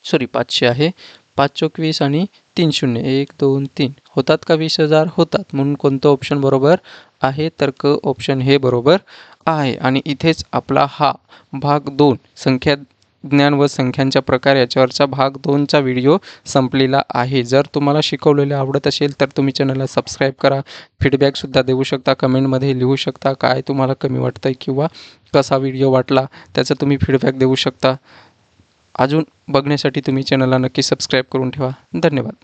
सॉरी 500 आहे 5 चोक 20 आणि 3 शून्य 1 2 3 होतात का 20,000 होतात. म्हणून कोणतं ऑप्शन बरोबर आहे तर क ऑप्शन हे बरोबर आहे. आणि इथेच आपला हा भाग 2 संख्या ज्ञान व संख्यांच्या प्रकार याच्यावरचा भाग 2चा व्हिडिओ संपलेला आहे. जर तुम्हाला शिकवलेले आवडत असेल तर तुम्ही चॅनलला सबस्क्राईब करा. फीडबॅकसुद्धा देऊ शकता, कमेंटमध्ये लिहू शकता काय तुम्हाला कमी वाटतं आहे किंवा कसा व्हिडिओ वाटला त्याचा तुम्ही फीडबॅक देऊ शकता. अजून बघण्यासाठी तुम्ही चॅनलला नक्की सबस्क्राईब करून ठेवा. धन्यवाद.